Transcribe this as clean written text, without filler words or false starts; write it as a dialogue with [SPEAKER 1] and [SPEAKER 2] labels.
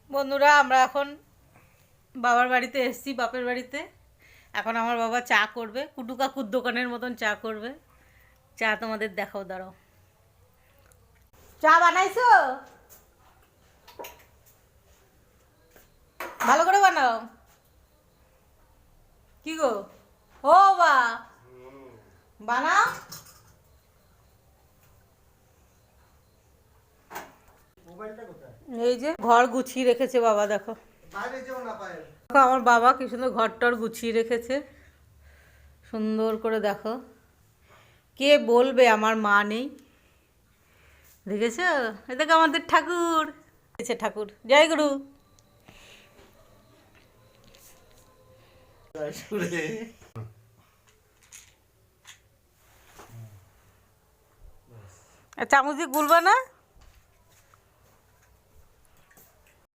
[SPEAKER 1] বন্ধুরা আমরা এখন বাবার বাড়িতে এসেছি, বাপের বাড়িতে। এখন আমার বাবা চা করবে, কুটু কাকুর দোকানের মতন চা করবে। চা তোমাদের দেখাও, দাঁড়াও। চা বানাইছো? ভালো করে বানাও। কি গো, ও বা বানাও। এই যে ঘর গুছিয়ে রেখেছে বাবা, দেখো। দেখো আমার বাবা কি সুন্দর ঘরটর গুছিয়ে রেখেছে, সুন্দর করে। দেখো, কে বলবে আমার মা নেই, দেখেছ? এদিকে আমাদের ঠাকুর, ঠাকুর জয় গুরু। চামচ দিয়ে গুলবা না?